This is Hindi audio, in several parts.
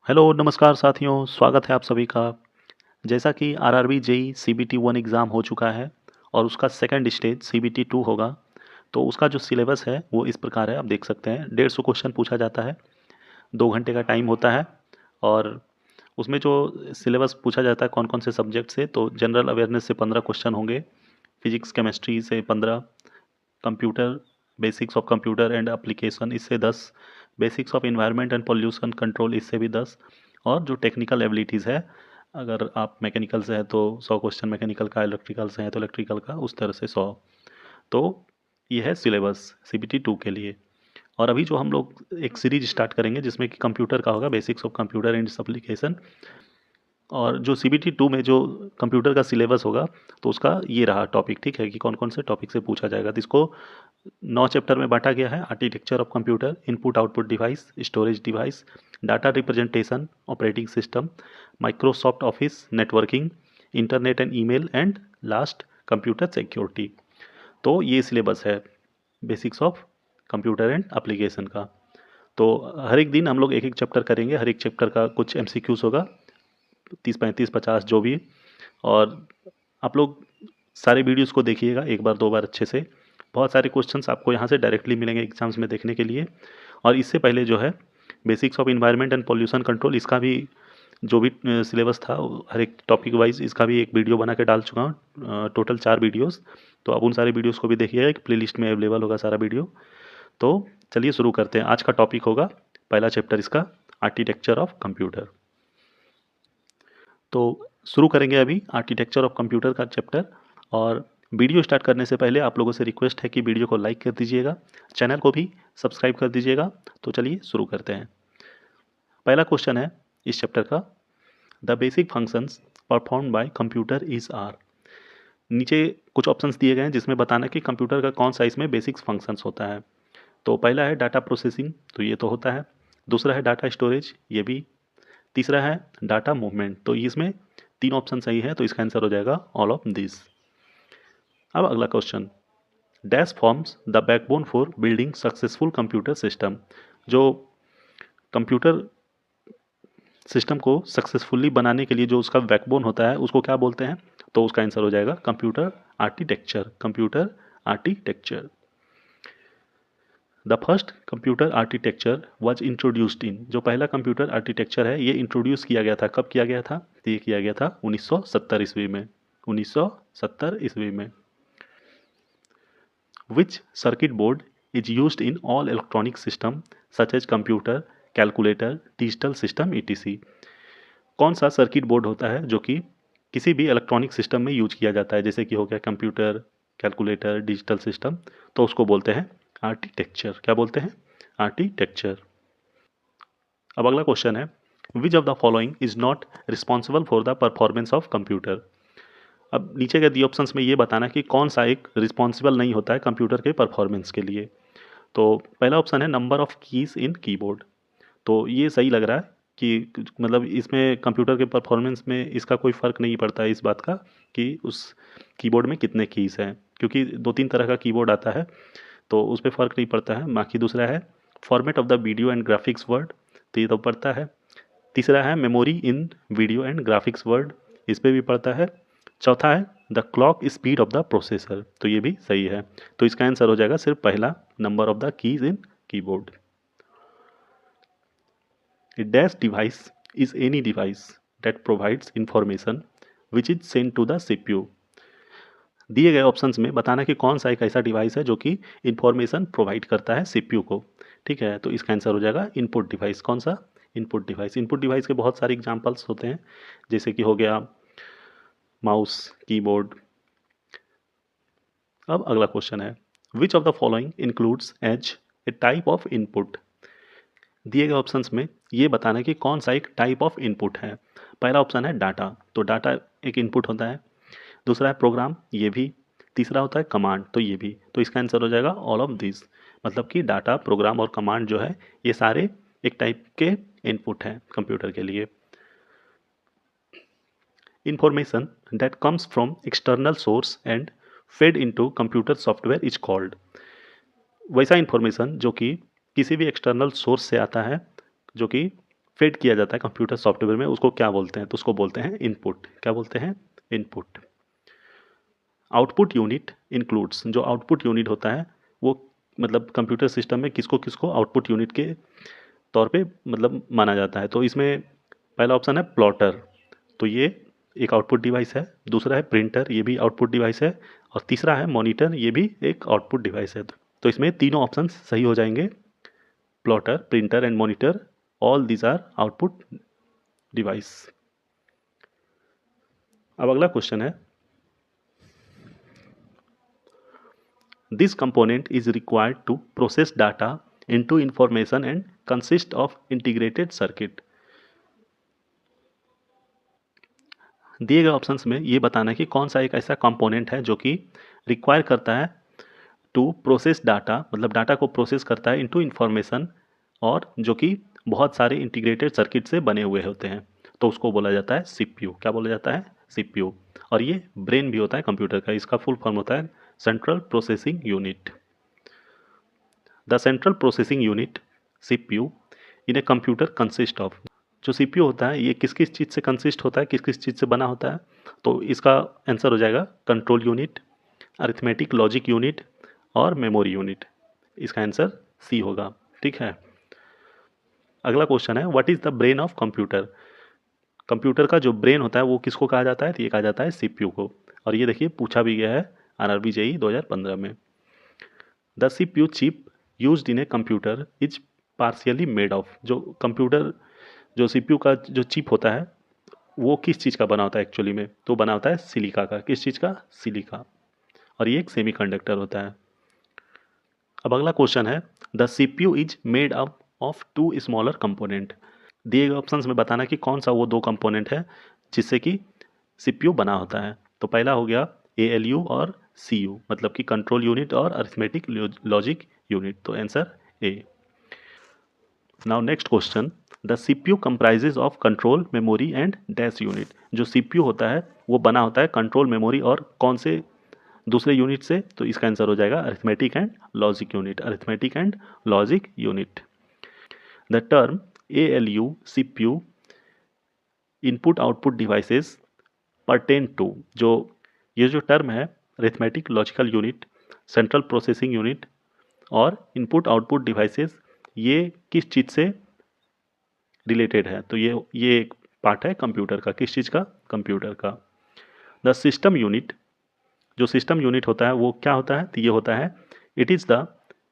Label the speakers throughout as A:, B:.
A: हेलो नमस्कार साथियों, स्वागत है आप सभी का। जैसा कि आरआरबी जेई सीबीटी 1 एग्ज़ाम हो चुका है और उसका सेकंड स्टेज सीबीटी 2 होगा, तो उसका जो सिलेबस है वो इस प्रकार है, आप देख सकते हैं। 150 क्वेश्चन पूछा जाता है, 2 घंटे का टाइम होता है और उसमें जो सिलेबस पूछा जाता है कौन कौन से सब्जेक्ट से, तो जनरल अवेयरनेस से 15 क्वेश्चन होंगे, फिजिक्स केमिस्ट्री से 15, computer basics of computer and application इससे 10, basics of environment and pollution control इससे भी 10, और जो टेक्निकल एबिलिटीज़ है, अगर आप मैकेनिकल से हैं तो 100 क्वेश्चन मैकेनिकल का, इलेक्ट्रिकल से हैं तो इलेक्ट्रिकल का, उस तरह से 100। तो ये है सिलेबस सीबीटी 2 के लिए। और अभी जो हम लोग एक सीरीज स्टार्ट करेंगे जिसमें कि कंप्यूटर का होगा, basics of computer and its application. और जो सीबीटी 2 में जो कंप्यूटर का सिलेबस होगा, तो उसका ये रहा टॉपिक, ठीक है, कि कौन कौन से टॉपिक से पूछा जाएगा। तो इसको 9 चैप्टर में बांटा गया है। Architecture of computer, input output device, storage device, data representation, operating system, Microsoft office, networking, internet and email, and last computer security. तो ये सिलेबस है basics of computer and application का। तो हर एक दिन हम लोग एक एक चैप्टर करेंगे, हर एक चैप्टर का कुछ एमसीक्यूज होगा, 30, 35, 50 जो भी। और आप लोग सारे वीडियोस को देखिएगा एक बार 2 बार अच्छे से। बहुत सारे क्वेश्चंस आपको यहाँ से डायरेक्टली मिलेंगे एग्जाम्स में देखने के लिए। और इससे पहले जो है basics of environment and pollution control, इसका भी जो भी सिलेबस था हर एक टॉपिक वाइज इसका भी एक वीडियो बना के डाल चुका हूँ, टोटल 4 वीडियोस। तो आप उन सारे वीडियोस को भी देखिएगा, एक प्लेलिस्ट में अवेलेबल होगा सारा वीडियो। तो चलिए शुरू करते हैं। आज का टॉपिक होगा पहला चैप्टर इसका, आर्किटेक्चर ऑफ कंप्यूटर। तो शुरू करेंगे अभी आर्किटेक्चर ऑफ कंप्यूटर का चैप्टर। और वीडियो स्टार्ट करने से पहले आप लोगों से रिक्वेस्ट है कि वीडियो को लाइक कर दीजिएगा, चैनल को भी सब्सक्राइब कर दीजिएगा। तो चलिए शुरू करते हैं। पहला क्वेश्चन है इस चैप्टर का, the basic functions perform by computer is are. नीचे कुछ ऑप्शंस दिए गए हैं जिसमें बताना कि कंप्यूटर का कौन सा इसमें बेसिक फंक्शंस होता है। तो पहला है डाटा प्रोसेसिंग, तो ये तो होता है। दूसरा है डाटा स्टोरेज, ये भी। तीसरा है डाटा मूवमेंट, तो इसमें 3 ऑप्शन सही है, तो इसका आंसर हो जाएगा ऑल ऑफ दिस। अब अगला question, dash forms the backbone for building successful computer system. जो कंप्यूटर सिस्टम को सक्सेसफुली बनाने के लिए जो उसका बैकबोन होता है उसको क्या बोलते हैं, तो उसका आंसर हो जाएगा computer architecture, computer architecture. The first computer architecture was introduced in, जो पहला कंप्यूटर आर्किटेक्चर है ये इंट्रोड्यूस किया गया था, कब किया गया था, तो ये किया गया था 1970 ईस्वी में, 1970 ईस्वी में। Which circuit board is used in all electronic system such as computer, calculator, digital system etc. कौन सा सर्किट बोर्ड होता है जो कि किसी भी इलेक्ट्रॉनिक सिस्टम में यूज किया जाता है, जैसे कि हो गया कंप्यूटर, कैलकुलेटर, डिजिटल सिस्टम, तो उसको बोलते हैं आर्किटेक्चर। क्या बोलते हैं, आर्किटेक्चर। अब अगला क्वेश्चन है, which of the following is not responsible for the performance of computer. अब नीचे के दिए ऑप्शंस में ये बताना कि कौन सा एक रिस्पॉन्सिबल नहीं होता है कंप्यूटर के परफॉर्मेंस के लिए। तो पहला ऑप्शन है number of keys in keyboard, तो ये सही लग रहा है कि मतलब इसमें कंप्यूटर के परफॉर्मेंस में इसका कोई फ़र्क नहीं पड़ता है इस बात का कि उस कीबोर्ड में कितने कीज़ हैं, क्योंकि 2-3 तरह का कीबोर्ड आता है, तो उस पर फ़र्क नहीं पड़ता है। बाकी दूसरा है format of the video and graphics word, तो ये तो पड़ता है। तीसरा है memory in video and graphics word, इस पर भी पड़ता है। चौथा है the clock speed of the processor, तो ये भी सही है। तो इसका आंसर हो जाएगा सिर्फ पहला, number of the keys in keyboard. A dash device is any device that provides information which is sent to the CPU। दिए गए ऑप्शंस में बताना कि कौन सा एक ऐसा डिवाइस है जो कि इंफॉर्मेशन प्रोवाइड करता है सीपीयू को। ठीक है, तो इसका आंसर हो जाएगा इनपुट डिवाइस। कौन सा, इनपुट डिवाइस। इनपुट डिवाइस के बहुत सारे एग्जांपल्स होते हैं, जैसे कि हो गया माउस, कीबोर्ड। अब अगला क्वेश्चन है, which of the following includes as a type of input. दिए गए ऑप्शंस में ये बताना कि कौन सा एक टाइप ऑफ इनपुट है। पहला ऑप्शन है डाटा, तो डाटा एक इनपुट होता है। दूसरा है प्रोग्राम, ये भी। तीसरा होता है कमांड, तो ये भी। तो इसका आंसर हो जाएगा ऑल ऑफ दिस, मतलब कि डाटा, प्रोग्राम और कमांड जो है ये सारे एक टाइप के इनपुट हैं कंप्यूटर के लिए। Information that comes from external source and fade into computer software is called. वैसा इंफॉर्मेशन जो कि किसी भी एक्सटर्नल सोर्स से आता है, जो कि फेड किया जाता है कंप्यूटर सॉफ्टवेयर में, उसको क्या बोलते हैं? तो उसको बोलते हैं इनपुट। क्या बोलते हैं? इनपुट। आउटपुट यूनिट इंक्लूड्स, जो आउटपुट यूनिट होता है वो मतलब कंप्यूटर सिस्टम में किसको किसको आउटपुट यूनिट के तौर पे मतलब माना जाता है? तो इसमें पहला ऑप्शन है प्लॉटर, तो ये एक आउटपुट डिवाइस है। दूसरा है प्रिंटर, ये भी आउटपुट डिवाइस है। और तीसरा है मॉनिटर, ये भी एक आउटपुट डिवाइस है। तो इसमें तीनों ऑप्शन सही हो जाएंगे, plotter, printer and monitor, all these are output device. अब अगला क्वेश्चन है, this component is required to process data into information and consist of integrated circuit. दिए गए ऑप्शंस में ये बताना है कि कौन सा एक ऐसा कंपोनेंट है जो कि रिक्वायर करता है टू प्रोसेस डाटा, मतलब डाटा को प्रोसेस करता है इनटू इंफॉर्मेशन, और जो कि बहुत सारे इंटीग्रेटेड सर्किट से बने हुए होते हैं, तो उसको बोला जाता है सीपीयू। क्या बोला जाता है? सीपीयू। और ये ब्रेन भी होता है कंप्यूटर का, इसका फुल फॉर्म होता है central processing unit. The central processing unit CPU in a computer consist of, जो सीपीयू होता है ये किस किस चीज़ से कंसिस्ट होता है, किस किस चीज़ से बना होता है? तो इसका आंसर हो जाएगा control unit, arithmetic logic unit और मेमोरी यूनिट। इसका आंसर सी होगा। ठीक है, अगला क्वेश्चन है, what is the brain of computer? Computer का जो ब्रेन होता है वो किसको कहा जाता है? तो ये कहा जाता है सीपीयू को। और ये देखिए पूछा भी गया है आरआरबी जेईई 2015 में। The CPU chip used in a computer is partially made of, जो कंप्यूटर जो सीपीयू का जो चिप होता है वो किस चीज़ का बना होता है एक्चुअली में? तो बना होता है सिलिका का। किस चीज़ का? सिलिका। और ये एक सेमीकंडक्टर होता है। अब अगला क्वेश्चन है, the CPU is made up of two smaller component. दिए गए ऑप्शंस में बताना कि कौन सा वो दो कंपोनेंट है जिससे कि सीपीयू बना होता है। तो पहला हो गया एएलयू और सीयू, मतलब कि कंट्रोल यूनिट और अरिथमेटिक लॉजिक यूनिट। तो answer A. Now next question, the CPU comprises of control memory and dash unit. जो सीपीयू होता है वो बना होता है कंट्रोल मेमोरी और कौन से दूसरे यूनिट से? तो इसका आंसर हो जाएगा arithmetic and logic unit. Arithmetic and logic unit. The term ALU CPU input output devices pertain to, जो ये जो टर्म है arithmetic logical unit, central processing unit और इनपुट आउटपुट डिवाइसेस, ये किस चीज़ से रिलेटेड है? तो ये एक पार्ट है कंप्यूटर का। किस चीज़ का? कंप्यूटर का। द सिस्टम यूनिट, जो सिस्टम यूनिट होता है वो क्या होता है? तो ये होता है it is the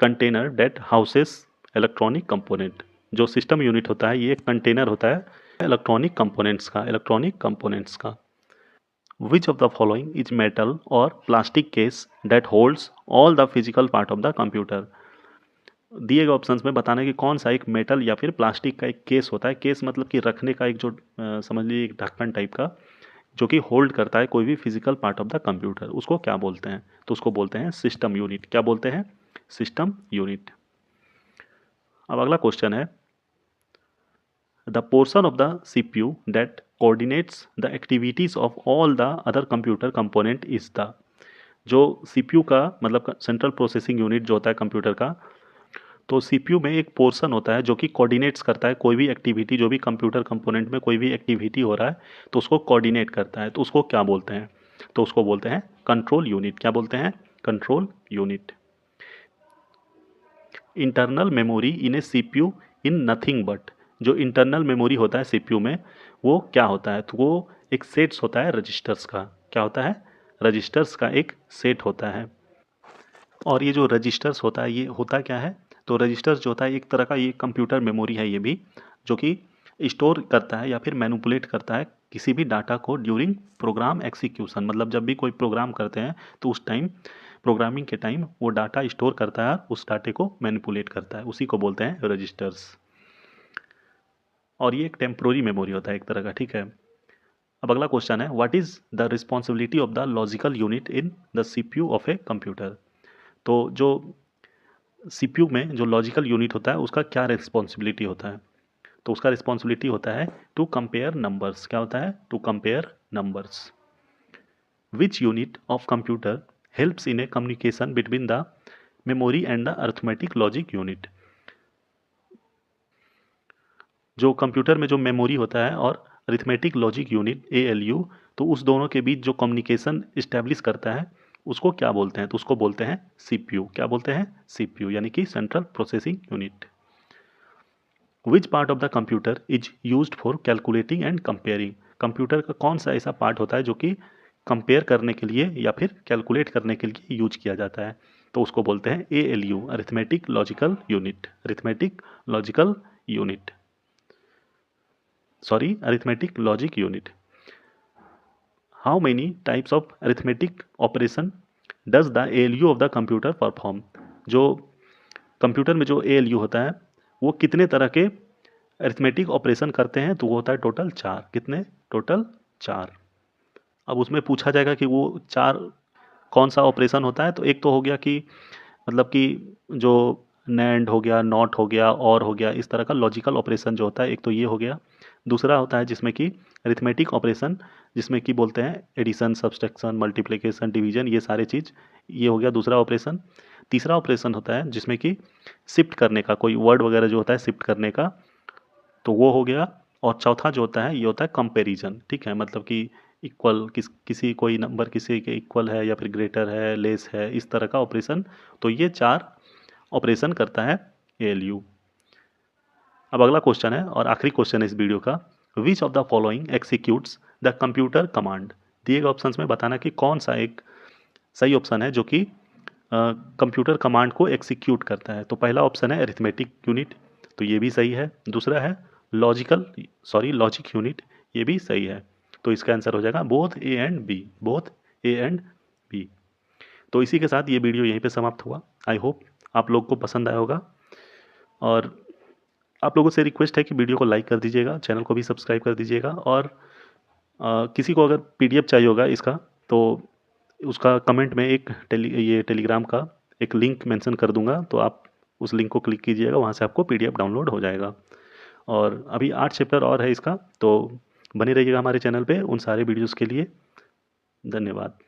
A: container that houses electronic component. जो सिस्टम यूनिट होता है ये एक कंटेनर होता है इलेक्ट्रॉनिक कंपोनेंट्स का, इलेक्ट्रॉनिक कंपोनेंट्स का। Which of the following is metal और plastic case that holds all the physical part of the computer? दिए गए ऑप्शंस में बताना कि कौन सा एक मेटल या फिर प्लास्टिक का एक केस होता है। केस मतलब कि रखने का एक जो समझ लीजिए एक ढक्कन टाइप का, जो कि होल्ड करता है कोई भी physical part of the computer, उसको क्या बोलते हैं? तो उसको बोलते हैं सिस्टम यूनिट। क्या बोलते हैं? System unit. अब अगला क्वेश्चन है, the portion of the CPU that coordinates the activities of all the other computer component is the, जो सीपीयू का मतलब सेंट्रल प्रोसेसिंग यूनिट जो होता है कंप्यूटर का, तो सीपीयू में एक पोर्शन होता है जो कि कोऑर्डिनेट्स करता है कोई भी एक्टिविटी, जो भी कंप्यूटर कंपोनेंट में कोई भी एक्टिविटी हो रहा है तो उसको कोऑर्डिनेट करता है, तो उसको क्या बोलते हैं? तो उसको बोलते हैं कंट्रोल यूनिट। क्या बोलते हैं? Control unit. Internal memory in A CPU in nothing but, जो इंटरनल मेमोरी होता है सीपीयू में वो क्या होता है? तो वो एक सेट्स होता है रजिस्टर्स का। क्या होता है? रजिस्टर्स का एक सेट होता है। और ये जो रजिस्टर्स होता है ये होता क्या है? तो रजिस्टर्स जो होता है एक तरह का ये कंप्यूटर मेमोरी है ये भी, जो कि स्टोर करता है या फिर मैनिपुलेट करता है किसी भी डाटा को ड्यूरिंग प्रोग्राम एक्सिक्यूशन, मतलब जब भी कोई प्रोग्राम करते हैं तो उस टाइम प्रोग्रामिंग के टाइम वो डाटा स्टोर करता है, उस डाटे को मैनिपुलेट करता है, उसी को बोलते हैं रजिस्टर्स। और ये एक टेम्पोररी मेमोरी होता है एक तरह का। ठीक है, अब अगला क्वेश्चन है, what is the responsibility of the logical unit in the CPU of a computer? तो जो सीपीयू में जो लॉजिकल यूनिट होता है उसका क्या रिस्पॉन्सिबिलिटी होता है? तो उसका रिस्पॉन्सिबिलिटी होता है टू कंपेयर नंबर्स। क्या होता है? To compare numbers. Which unit of computer helps in a communication between the memory and the arithmetic logic unit? जो कंप्यूटर में जो मेमोरी होता है और अरिथमेटिक लॉजिक यूनिट ALU, तो उस दोनों के बीच जो कम्युनिकेशन इस्टेब्लिश करता है उसको क्या बोलते हैं? तो उसको बोलते हैं CPU। क्या बोलते हैं? CPU, यानी कि central processing unit. Which part of the computer is used for calculating and comparing? Computer का कौन सा ऐसा पार्ट होता है जो कि कंपेयर करने के लिए या फिर कैलकुलेट करने के लिए यूज किया जाता है? तो उसको बोलते हैं ALU, arithmetic logical unit. Arithmetic logical unit, sorry, arithmetic logic unit. How many types of arithmetic operation does the ALU of the computer perform? जो कंप्यूटर में जो ALU होता है वो कितने तरह के अरिथमेटिक ऑपरेशन करते हैं? तो वो होता है टोटल 4। कितने? टोटल 4। अब उसमें पूछा जाएगा कि वो 4 कौन सा ऑपरेशन होता है? तो एक तो हो गया कि मतलब कि जो नैंड हो गया, नॉट हो गया, और हो गया, इस तरह का लॉजिकल ऑपरेशन जो होता है, एक तो ये हो गया। दूसरा होता है जिसमें कि अरिथमेटिक ऑपरेशन, जिसमें कि बोलते हैं एडिशन, सब्सट्रैक्शन, मल्टीप्लिकेशन, डिवीजन, ये सारे चीज़, ये हो गया दूसरा ऑपरेशन। तीसरा ऑपरेशन होता है जिसमें कि शिफ्ट करने का, कोई वर्ड वगैरह जो होता है शिफ्ट करने का, तो वो हो गया। और चौथा जो होता है ये होता है कंपैरिजन। ठीक है, मतलब कि इक्वल, किसी कोई नंबर किसी के इक्वल है या फिर ग्रेटर है, लेस है, इस तरह का ऑपरेशन। तो ये 4 ऑपरेशन करता है ALU। अब अगला क्वेश्चन है और आखिरी क्वेश्चन है इस वीडियो का। Which of the following executes the computer command? दिए गए ऑप्शंस में बताना कि कौन सा एक सही ऑप्शन है जो कि कंप्यूटर कमांड को एग्जीक्यूट करता है। तो पहला ऑप्शन है अरिथमेटिक यूनिट, तो ये भी सही है। दूसरा है लॉजिक यूनिट, ये भी सही है। तो इसका आंसर हो जाएगा both A and B, both A and B। तो इसी के साथ ये वीडियो यहीं पे समाप्त हुआ। आई होप आप लोग को पसंद आया होगा, और आप लोगों से रिक्वेस्ट है कि वीडियो को लाइक कर दीजिएगा, चैनल को भी सब्सक्राइब कर दीजिएगा, और किसी को अगर PDF चाहिए होगा इसका तो उसका कमेंट में एक टेलीग्राम का एक लिंक मेंशन कर दूंगा, तो आप उस लिंक को क्लिक कीजिएगा, वहाँ से आपको PDF डाउनलोड हो जाएगा। और अभी 8 चैप्टर और है इसका, तो बने रहिएगा हमारे चैनल पे उन सारे वीडियोस के लिए। धन्यवाद।